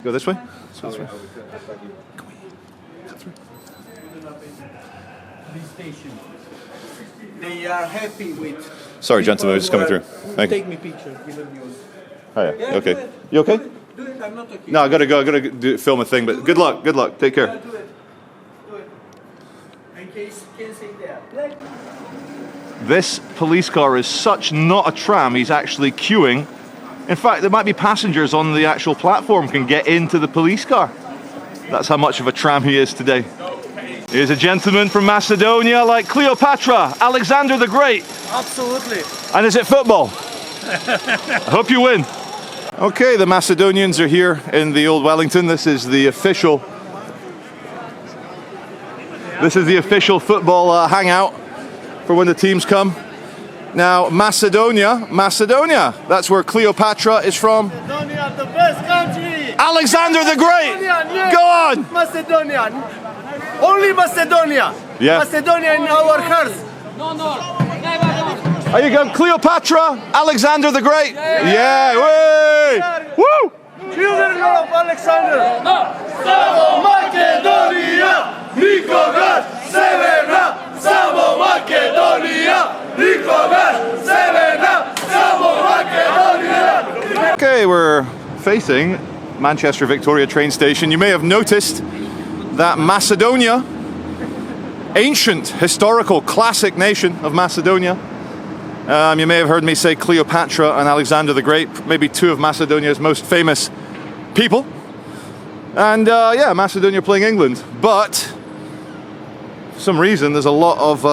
Go this way? Let's go this way. They are happy with. Sorry, gentlemen, we're just coming through. Thank you. Take me picture. Give them yours. Oh, yeah. Yeah, Okay. do it. You okay? Do it. I'm not okay. No, I gotta go. I gotta film a thing. But good luck. Good luck. Take care. Do it. Do it. In case you can say there. This police car is such not a tram. He's actually queuing. In fact, there might be passengers on the actual platform can get into the police car. That's how much of a tram he is today. Here's a gentleman from Macedonia like Cleopatra, Alexander the Great. Absolutely. And is it football? I hope you win. Okay, the Macedonians are here in the Old Wellington. This is the official football hangout for when the teams come. Now, Macedonia, that's where Cleopatra is from. Macedonia, the best country. Alexander the Great! Yes. Go on! Macedonia. Only Macedonia. Yeah. Macedonia in our hearts. Are you going Cleopatra, Alexander the Great? Yeah, way! Woo! Children of Alexander. Samo Macedonia, nikoga severna. Samo Macedonia, nikoga severna. Samo Macedonia. Okay, we're facing Manchester Victoria train station. You may have noticed that Macedonia, ancient, historical, classic nation of Macedonia. You may have heard me say Cleopatra and Alexander the Great, maybe two of Macedonia's most famous people. And yeah, Macedonia playing England. But for some reason, there's a lot of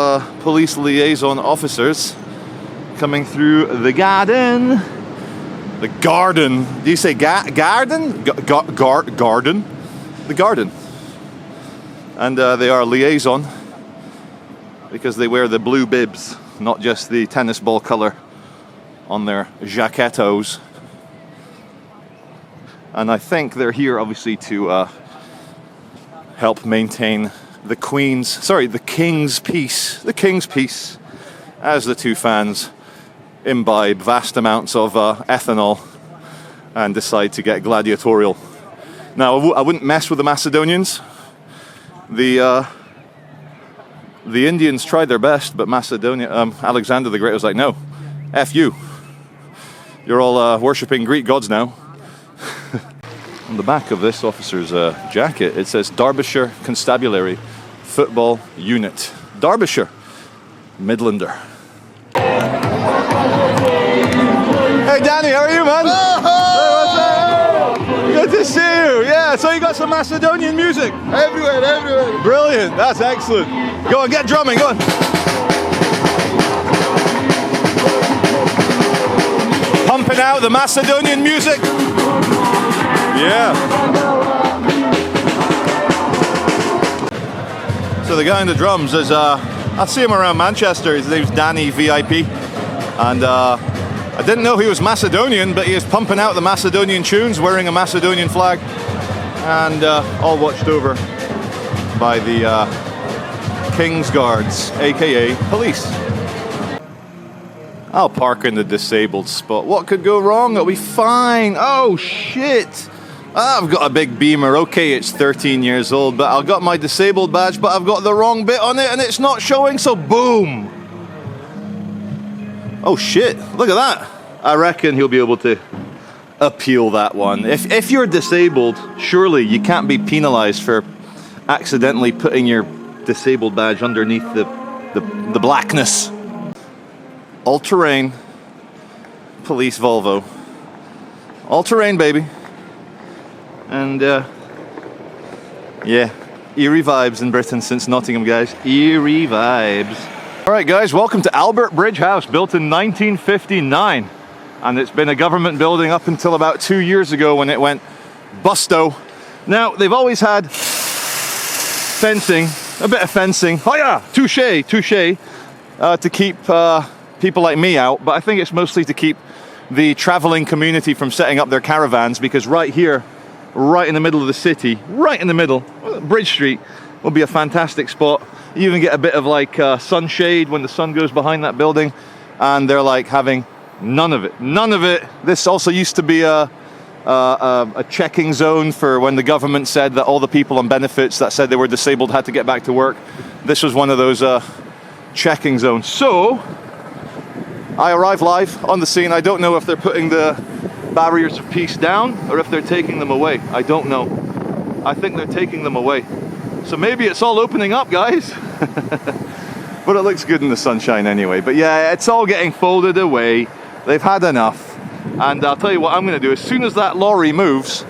police liaison officers coming through the garden. The garden. Do you say garden? Garden? The garden. And they are liaison because they wear the blue bibs, not just the tennis ball colour on their jaquetos. And I think they're here obviously to help maintain the King's peace. The King's peace, as the two fans imbibe vast amounts of ethanol and decide to get gladiatorial. Now, I wouldn't mess with the Macedonians. The Indians tried their best, but Alexander the Great was like, no, F you. You're all worshipping Greek gods now. On the back of this officer's jacket, it says Derbyshire Constabulary Football Unit. Derbyshire, Midlander. Hey Danny, how are you, man? Oh, hey, what's up? Good to see you. Yeah, so you got some Macedonian music? Everywhere. Brilliant, that's excellent. Go on, get drumming, go on. Pumping out the Macedonian music. Yeah. So the guy on the drums is, I see him around Manchester. His name's Danny VIP. And I didn't know he was Macedonian, but he is pumping out the Macedonian tunes, wearing a Macedonian flag. And all watched over by the King's Guards, aka police. I'll park in the disabled spot. What could go wrong? It'll be fine. Oh shit! I've got a big Beamer. Okay, it's 13 years old, but I've got my disabled badge, but I've got the wrong bit on it and it's not showing, so boom! Oh shit, look at that. I reckon he'll be able to appeal that one. If you're disabled, surely you can't be penalised for accidentally putting your disabled badge underneath the blackness. All-terrain police Volvo. All-terrain, baby. And yeah, eerie vibes in Britain since Nottingham, guys. Eerie vibes. All right, guys, welcome to Albert Bridge House, built in 1959. And it's been a government building up until about 2 years ago when it went busto. Now, they've always had fencing, a bit of fencing. Oh yeah, touche, to keep people like me out. But I think it's mostly to keep the traveling community from setting up their caravans, because right here, right in the middle of the city, right in the middle, Bridge Street, will be a fantastic spot. You even get a bit of like sunshade when the sun goes behind that building, and they're like having none of it. This also used to be a a checking zone for when the government said that all the people on benefits that said they were disabled had to get back to work. This was one of those checking zones. So I arrive live on the scene. I don't know if they're putting the barriers of peace down or if they're taking them away. I don't know. I think they're taking them away. So maybe it's all opening up, guys. But it looks good in the sunshine anyway. But yeah, it's all getting folded away. They've had enough. And I'll tell you what I'm going to do. As soon as that lorry moves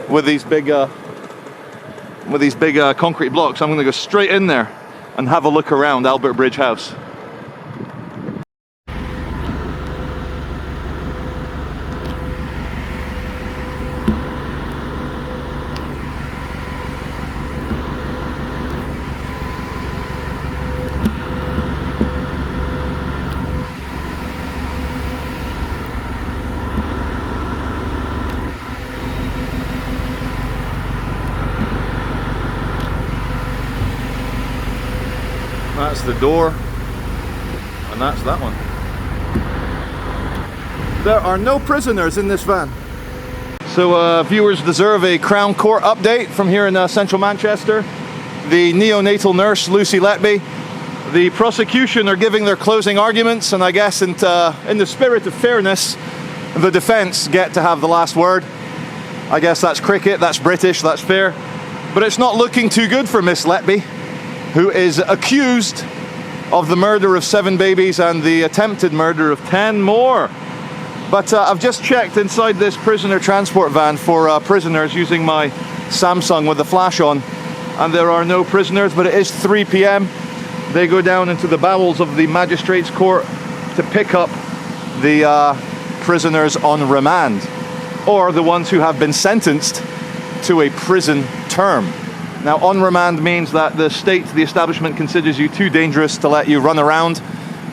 with these big concrete blocks, I'm going to go straight in there and have a look around Albert Bridge House. That's the door, and that's that one. There are no prisoners in this van. So viewers deserve a Crown Court update from here in central Manchester. The neonatal nurse, Lucy Letby. The prosecution are giving their closing arguments, and I guess in the spirit of fairness, the defence get to have the last word. I guess that's cricket, that's British, that's fair. But it's not looking too good for Miss Letby, who is accused of the murder of 7 babies and the attempted murder of 10 more. But I've just checked inside this prisoner transport van for prisoners using my Samsung with the flash on, and there are no prisoners, but it is 3 p.m. They go down into the bowels of the magistrates' court to pick up the prisoners on remand, or the ones who have been sentenced to a prison term. Now, on remand means that the state, the establishment, considers you too dangerous to let you run around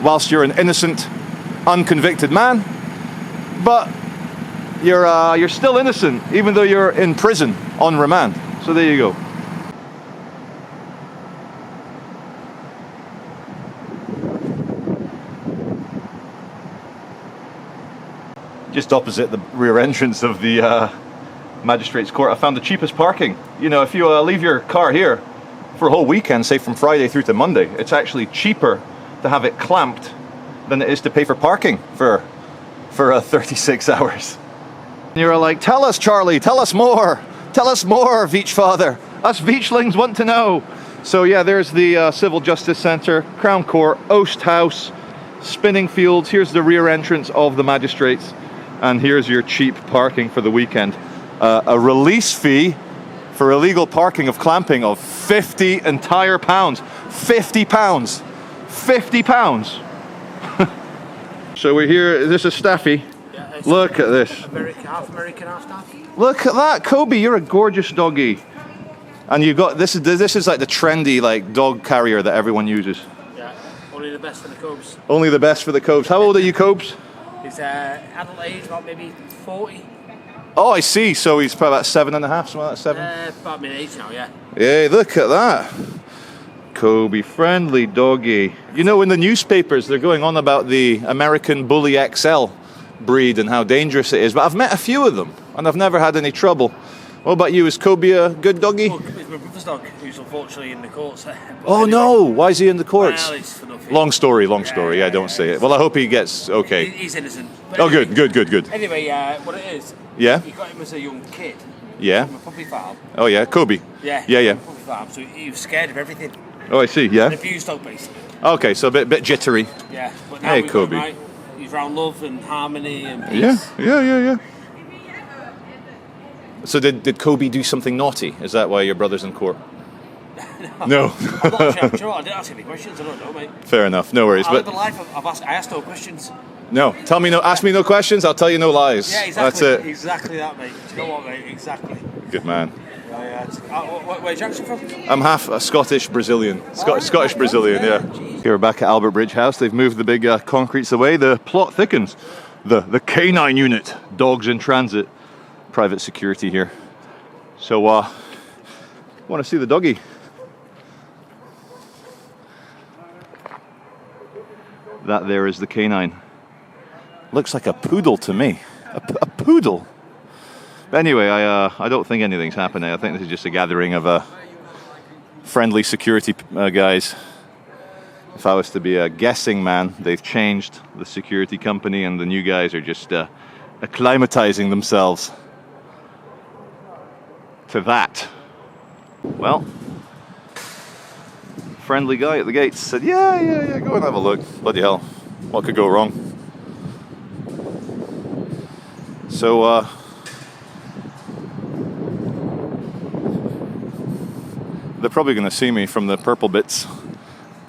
whilst you're an innocent, unconvicted man. But you're still innocent, even though you're in prison on remand. So there you go. Just opposite the rear entrance of the Magistrates Court, I found the cheapest parking. You know, if you leave your car here for a whole weekend, say from Friday through to Monday, it's actually cheaper to have it clamped than it is to pay for parking for 36 hours. And you're like, tell us, Charlie, tell us more, Veach Father. Us Veachlings want to know. So yeah, there's the Civil Justice Centre, Crown Court, Oast House, Spinning Fields. Here's the rear entrance of the magistrates, and here's your cheap parking for the weekend. A release fee for illegal parking of clamping of 50 entire pounds. 50 pounds. 50 pounds. So we're here, this is Staffy. Yeah, look at this. American, half Staffy. Look at that, Kobe, you're a gorgeous doggy. And you've got, this is like the trendy like dog carrier that everyone uses. Yeah, only the best for the Cobes. Only the best for the Cobes. How old are you, Cobes? He's adult age, about maybe 40. Oh, I see. So he's probably about 7.5, something like that, 7? About mid-age now, yeah. Yeah, look at that. Kobe, friendly doggy. You know, in the newspapers, they're going on about the American Bully XL breed and how dangerous it is. But I've met a few of them, and I've never had any trouble. What about you? Is Kobe a good doggy? Well, it's my brother's dog, who's unfortunately in the courts. Oh, anyway. No. Why is he in the courts? Well, it's for nothing. Long story. Yeah, don't say it. Well, I hope he gets okay. He's innocent. But anyway, good. Anyway, what it is, yeah? he got him as a young kid. Yeah. From a puppy farm. Oh, yeah, Kobe. Yeah. Puppy farm, so he was scared of everything. Oh, I see, yeah. An abused dog, basically. Okay, so a bit jittery. Yeah, but now hey, Kobe. Right, he's around love and harmony and peace. Yeah. So did Kobe do something naughty? Is that why your brother's in court? No. I'm not sure. Do you know what? I didn't ask any questions. I don't know, mate. Fair enough. No worries. I live a life I asked no questions. No. Ask me no questions. I'll tell you no lies. Yeah, exactly. That's it. Exactly that, mate. Do you know what, mate? Exactly. Good man. Where's you actually from? I'm half a Scottish Brazilian. Scottish Brazilian, yeah. Here we're back at Albert Bridge House. They've moved the big concretes away. The plot thickens. The canine unit, dogs in transit, private security here. So, want to see the doggy? That there is the canine. Looks like a poodle to me. A poodle. But anyway, I don't think anything's happening. I think this is just a gathering of friendly security guys. If I was to be a guessing man, they've changed the security company and the new guys are just acclimatizing themselves to that. Well, friendly guy at the gates said, yeah, go and have a look. Bloody hell, what could go wrong? So, they're probably going to see me from the purple bits.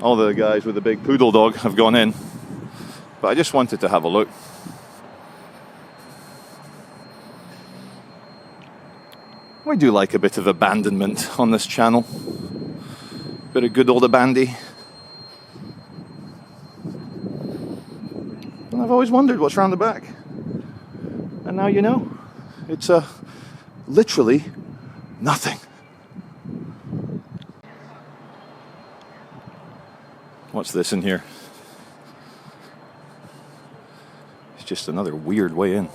All the guys with the big poodle dog have gone in. But I just wanted to have a look. We do like a bit of abandonment on this channel. Bit of good old abandy. And I've always wondered what's round the back. And now you know. It's literally nothing. What's this in here? It's just another weird way in.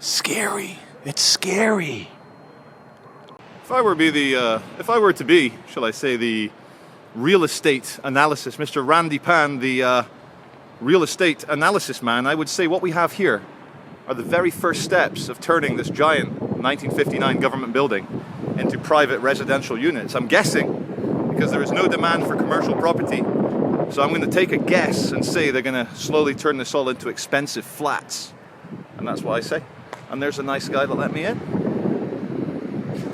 Scary. It's scary. If I were to be, shall I say, the real estate analysis, Mr. Randy Pan, the real estate analysis man, I would say what we have here are the very first steps of turning this giant 1959 government building into private residential units. I'm guessing because there is no demand for commercial property. So I'm going to take a guess and say they're going to slowly turn this all into expensive flats. And that's what I say. And there's a nice guy that let me in.